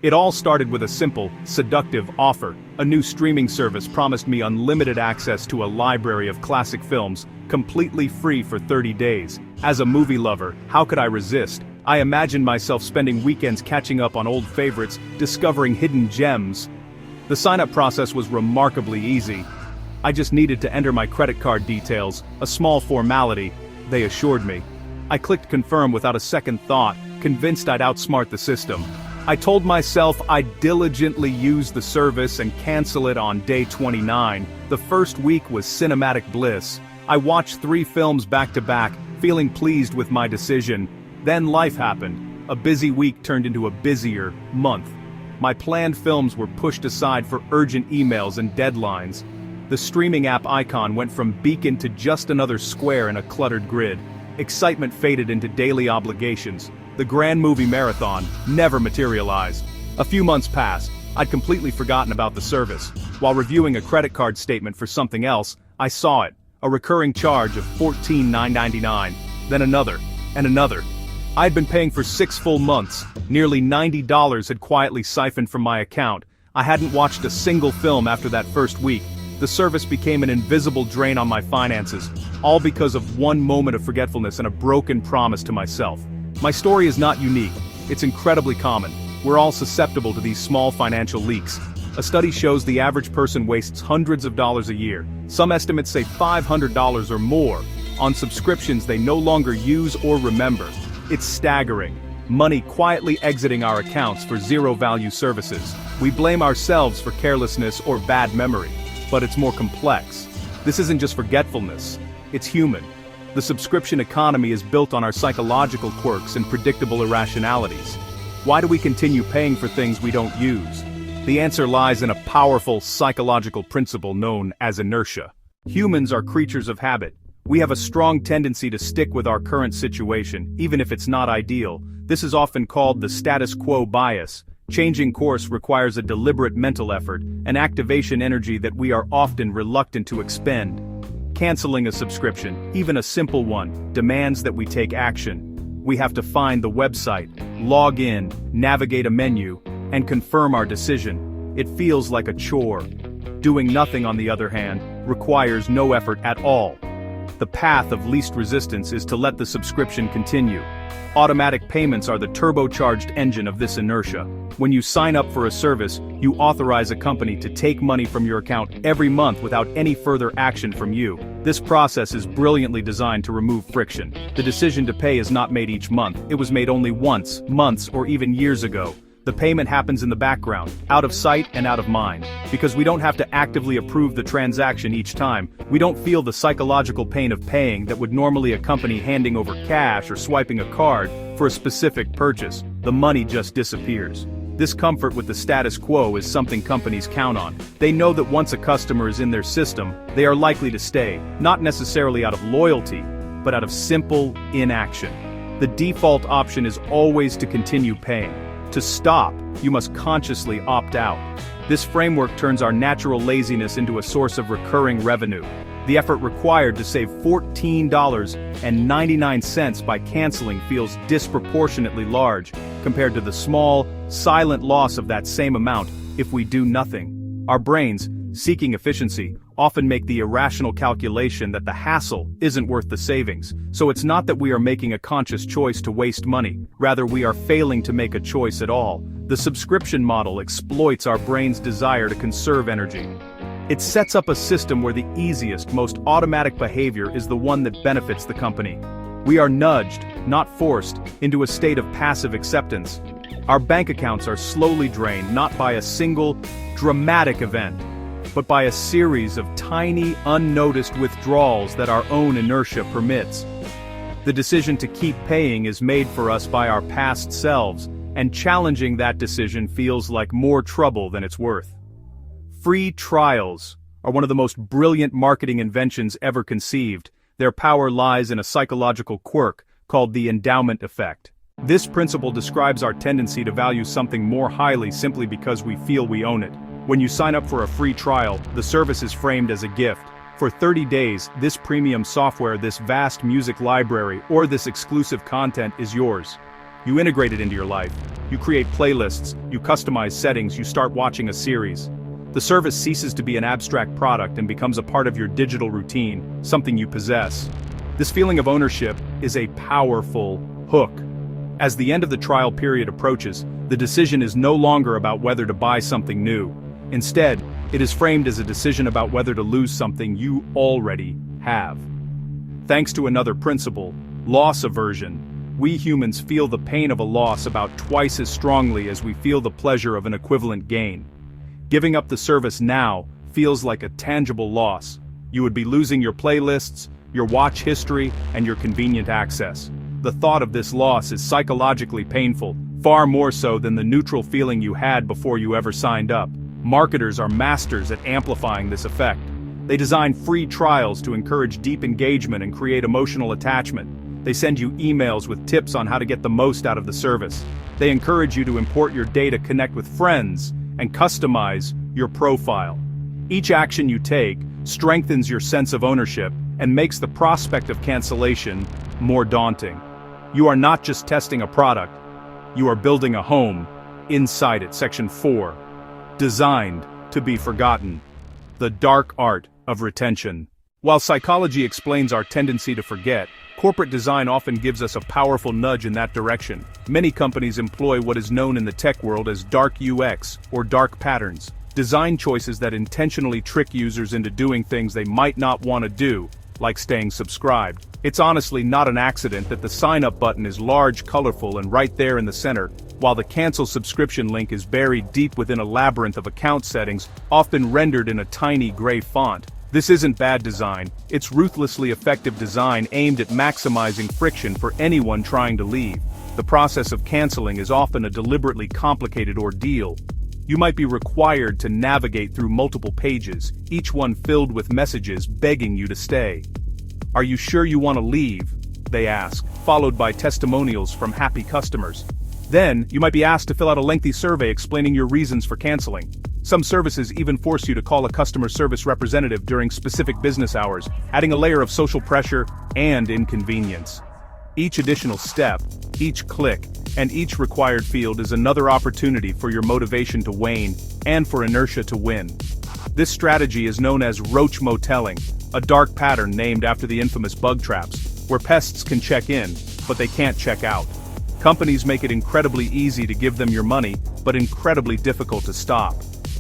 It all started with a simple, seductive offer. A new streaming service promised me unlimited access to a library of classic films, completely free for 30 days. As a movie lover, how could I resist? I imagined myself spending weekends catching up on old favorites, discovering hidden gems. The sign-up process was remarkably easy. I just needed to enter my credit card details, a small formality, they assured me. I clicked confirm without a second thought, convinced I'd outsmart the system. I told myself I'd diligently use the service and cancel it on day 29. The first week was cinematic bliss. I watched 3 films back to back, feeling pleased with my decision. Then life happened. A busy week turned into a busier month. My planned films were pushed aside for urgent emails and deadlines. The streaming app icon went from beacon to just another square in a cluttered grid. Excitement faded into daily obligations. The grand movie marathon never materialized. A few months passed. I'd completely forgotten about the service. While reviewing a credit card statement for something else, I saw it. A recurring charge of $14,999. Then another, and another. I'd been paying for 6 full months. Nearly $90 had quietly siphoned from my account. I hadn't watched a single film after that first week. The service became an invisible drain on my finances, all because of one moment of forgetfulness and a broken promise to myself. My story is not unique, it's incredibly common. We're all susceptible to these small financial leaks. A study shows the average person wastes hundreds of dollars a year. Some estimates say $500 or more on subscriptions they no longer use or remember. It's staggering. Money quietly exiting our accounts for zero-value services. We blame ourselves for carelessness or bad memory. But it's more complex. This isn't just forgetfulness, it's human. The subscription economy is built on our psychological quirks and predictable irrationalities. Why do we continue paying for things we don't use? The answer lies in a powerful psychological principle known as inertia. Humans are creatures of habit. We have a strong tendency to stick with our current situation, even if it's not ideal. This is often called the status quo bias. Changing course requires a deliberate mental effort, an activation energy that we are often reluctant to expend. Canceling a subscription, even a simple one, demands that we take action. We have to find the website, log in, navigate a menu, and confirm our decision. It feels like a chore. Doing nothing, on the other hand, requires no effort at all. The path of least resistance is to let the subscription continue. Automatic payments are the turbocharged engine of this inertia. When you sign up for a service, you authorize a company to take money from your account every month without any further action from you. This process is brilliantly designed to remove friction. The decision to pay is not made each month, it was made only once, months, or even years ago. The payment happens in the background, out of sight and out of mind. Because we don't have to actively approve the transaction each time, we don't feel the psychological pain of paying that would normally accompany handing over cash or swiping a card for a specific purchase. The money just disappears. This comfort with the status quo is something companies count on. They know that once a customer is in their system, they are likely to stay, not necessarily out of loyalty, but out of simple inaction. The default option is always to continue paying. To stop, you must consciously opt out. This framework turns our natural laziness into a source of recurring revenue. The effort required to save $14.99 by canceling feels disproportionately large compared to the small, silent loss of that same amount if we do nothing. Our brains, seeking efficiency, often make the irrational calculation that the hassle isn't worth the savings. So it's not that we are making a conscious choice to waste money, rather we are failing to make a choice at all. The subscription model exploits our brain's desire to conserve energy. It sets up a system where the easiest, most automatic behavior is the one that benefits the company. We are nudged, not forced, into a state of passive acceptance. Our bank accounts are slowly drained not by a single, dramatic event, but by a series of tiny, unnoticed withdrawals that our own inertia permits. The decision to keep paying is made for us by our past selves, and challenging that decision feels like more trouble than it's worth. Free trials are one of the most brilliant marketing inventions ever conceived. Their power lies in a psychological quirk called the endowment effect. This principle describes our tendency to value something more highly simply because we feel we own it. When you sign up for a free trial, the service is framed as a gift. For 30 days, this premium software, this vast music library, or this exclusive content is yours. You integrate it into your life. You create playlists, you customize settings, you start watching a series. The service ceases to be an abstract product and becomes a part of your digital routine, something you possess. This feeling of ownership is a powerful hook. As the end of the trial period approaches, the decision is no longer about whether to buy something new. Instead, it is framed as a decision about whether to lose something you already have. Thanks to another principle, loss aversion, we humans feel the pain of a loss about twice as strongly as we feel the pleasure of an equivalent gain. Giving up the service now feels like a tangible loss. You would be losing your playlists, your watch history, and your convenient access. The thought of this loss is psychologically painful, far more so than the neutral feeling you had before you ever signed up. Marketers are masters at amplifying this effect. They design free trials to encourage deep engagement and create emotional attachment. They send you emails with tips on how to get the most out of the service. They encourage you to import your data, connect with friends, and customize your profile. Each action you take strengthens your sense of ownership and makes the prospect of cancellation more daunting. You are not just testing a product, you are building a home inside it. Section 4. Designed to be forgotten. The dark art of retention. While psychology explains our tendency to forget, corporate design often gives us a powerful nudge in that direction. Many companies employ what is known in the tech world as dark UX, or dark patterns. Design choices that intentionally trick users into doing things they might not want to do, like staying subscribed. It's honestly not an accident that the sign-up button is large, colorful, and right there in the center, while the cancel subscription link is buried deep within a labyrinth of account settings, often rendered in a tiny gray font. This isn't bad design, it's ruthlessly effective design aimed at maximizing friction for anyone trying to leave. The process of canceling is often a deliberately complicated ordeal. You might be required to navigate through multiple pages, each one filled with messages begging you to stay. "Are you sure you want to leave?" they ask, followed by testimonials from happy customers. Then, you might be asked to fill out a lengthy survey explaining your reasons for canceling. Some services even force you to call a customer service representative during specific business hours, adding a layer of social pressure and inconvenience. Each additional step, each click, and each required field is another opportunity for your motivation to wane, and for inertia to win. This strategy is known as roach motelling, a dark pattern named after the infamous bug traps, where pests can check in, but they can't check out. Companies make it incredibly easy to give them your money, but incredibly difficult to stop.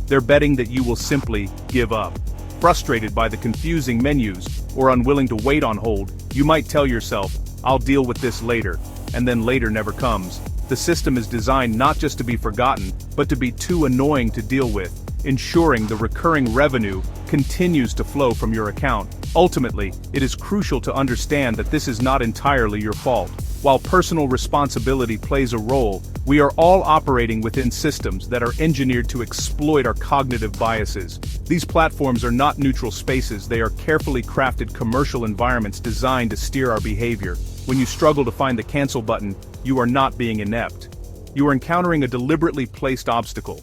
They're betting that you will simply give up. Frustrated by the confusing menus, or unwilling to wait on hold, you might tell yourself, "I'll deal with this later," and then later never comes. The system is designed not just to be forgotten, but to be too annoying to deal with, ensuring the recurring revenue continues to flow from your account. Ultimately, it is crucial to understand that this is not entirely your fault. While personal responsibility plays a role, we are all operating within systems that are engineered to exploit our cognitive biases. These platforms are not neutral spaces, they are carefully crafted commercial environments designed to steer our behavior. When you struggle to find the cancel button, you are not being inept. You are encountering a deliberately placed obstacle.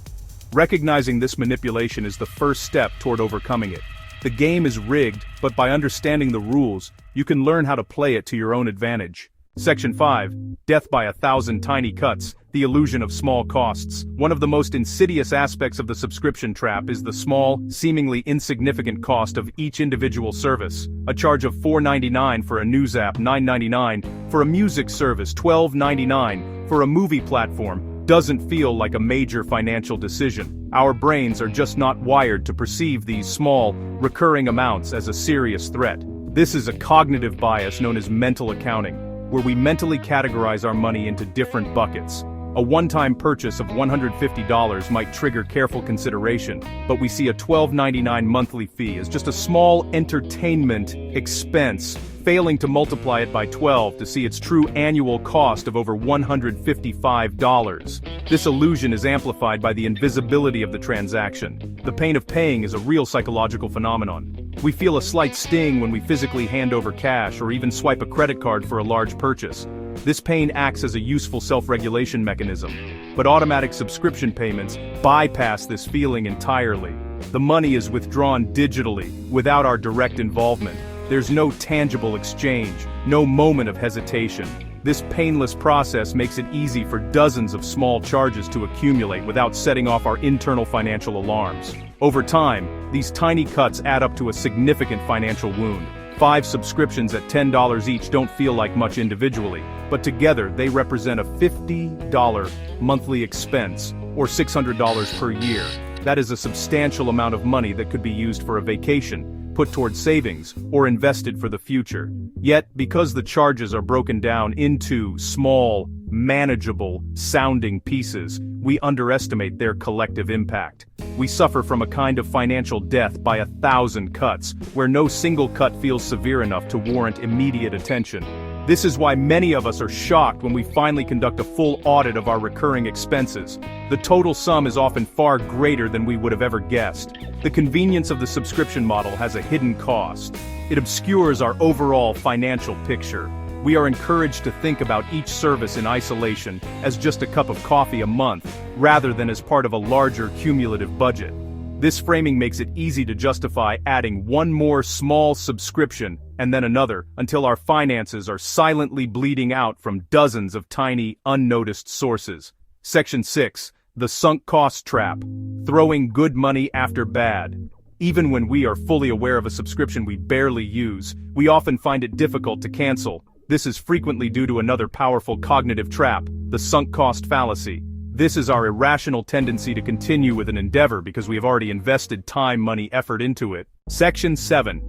Recognizing this manipulation is the first step toward overcoming it. The game is rigged, but by understanding the rules, you can learn how to play it to your own advantage. Section 5. Death by 1,000 tiny cuts, the illusion of small costs. One of the most insidious aspects of the subscription trap is the small, seemingly insignificant cost of each individual service. A charge of $4.99 for a news app, $9.99 for a music service, $12.99 for a movie platform, doesn't feel like a major financial decision. Our brains are just not wired to perceive these small, recurring amounts as a serious threat. This is a cognitive bias known as mental accounting, where we mentally categorize our money into different buckets. A one-time purchase of $150 might trigger careful consideration, but we see a $12.99 monthly fee as just a small entertainment expense, failing to multiply it by 12 to see its true annual cost of over $155. This illusion is amplified by the invisibility of the transaction. The pain of paying is a real psychological phenomenon. We feel a slight sting when we physically hand over cash or even swipe a credit card for a large purchase. This pain acts as a useful self-regulation mechanism, but automatic subscription payments bypass this feeling entirely. The money is withdrawn digitally, without our direct involvement. There's no tangible exchange, no moment of hesitation. This painless process makes it easy for dozens of small charges to accumulate without setting off our internal financial alarms. Over time, these tiny cuts add up to a significant financial wound. 5 subscriptions at $10 each don't feel like much individually, but together they represent a $50 monthly expense, or $600 per year. That is a substantial amount of money that could be used for a vacation, put towards savings, or invested for the future. Yet, because the charges are broken down into small, manageable sounding pieces, we underestimate their collective impact. We suffer from a kind of financial death by 1,000 cuts, where no single cut feels severe enough to warrant immediate attention. This is why many of us are shocked when we finally conduct a full audit of our recurring expenses. The total sum is often far greater than we would have ever guessed. The convenience of the subscription model has a hidden cost. It obscures our overall financial picture. We are encouraged to think about each service in isolation as just a cup of coffee a month, rather than as part of a larger cumulative budget. This framing makes it easy to justify adding one more small subscription and then another until our finances are silently bleeding out from dozens of tiny, unnoticed sources. Section 6. The sunk cost trap. Throwing good money after bad. Even when we are fully aware of a subscription we barely use, we often find it difficult to cancel. This is frequently due to another powerful cognitive trap, the sunk cost fallacy. This is our irrational tendency to continue with an endeavor because we have already invested time, money, effort into it. Section 7.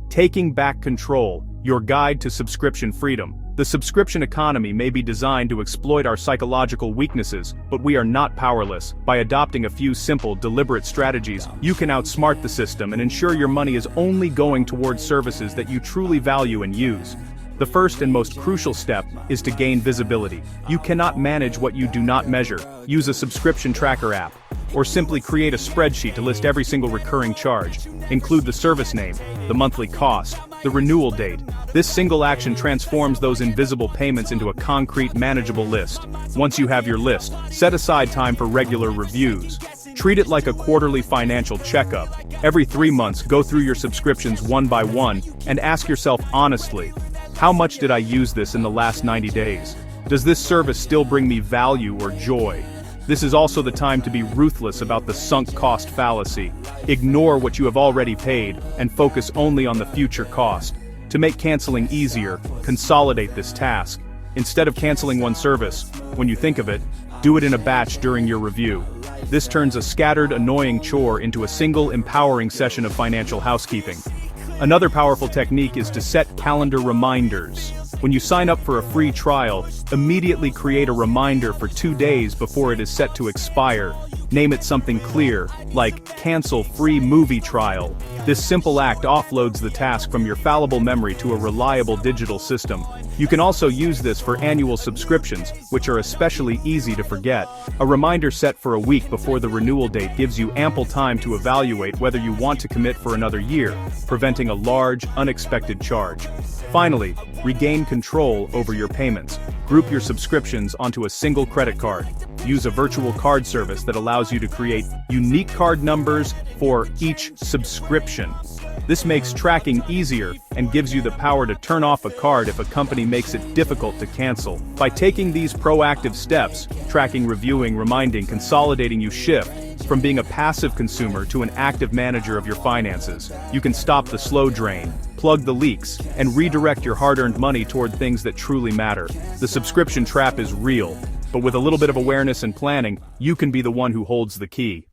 Taking back control, your guide to subscription freedom. The subscription economy may be designed to exploit our psychological weaknesses, but we are not powerless. By adopting a few simple, deliberate strategies, you can outsmart the system and ensure your money is only going towards services that you truly value and use. The first and most crucial step is to gain visibility. You cannot manage what you do not measure. Use a subscription tracker app, or simply create a spreadsheet to list every single recurring charge. Include the service name, the monthly cost, the renewal date. This single action transforms those invisible payments into a concrete, manageable list. Once you have your list, set aside time for regular reviews. Treat it like a quarterly financial checkup. Every 3 months, go through your subscriptions one by one and ask yourself honestly, how much did I use this in the last 90 days? Does this service still bring me value or joy? This is also the time to be ruthless about the sunk cost fallacy. Ignore what you have already paid and focus only on the future cost. To make canceling easier, consolidate this task. Instead of canceling one service, when you think of it, do it in a batch during your review. This turns a scattered, annoying chore into a single, empowering session of financial housekeeping. Another powerful technique is to set calendar reminders. When you sign up for a free trial, immediately create a reminder for 2 days before it is set to expire. Name it something clear, like cancel free movie trial. This simple act offloads the task from your fallible memory to a reliable digital system. You can also use this for annual subscriptions, which are especially easy to forget. A reminder set for a week before the renewal date gives you ample time to evaluate whether you want to commit for another year, preventing a large, unexpected charge. Finally, regain control over your payments. Group your subscriptions onto a single credit card. Use a virtual card service that allows you to create unique card numbers for each subscription. This makes tracking easier and gives you the power to turn off a card if a company makes it difficult to cancel. By taking these proactive steps, tracking, reviewing, reminding, consolidating, you shift from being a passive consumer to an active manager of your finances. You can stop the slow drain, plug the leaks, and redirect your hard-earned money toward things that truly matter. The subscription trap is real, but with a little bit of awareness and planning, you can be the one who holds the key.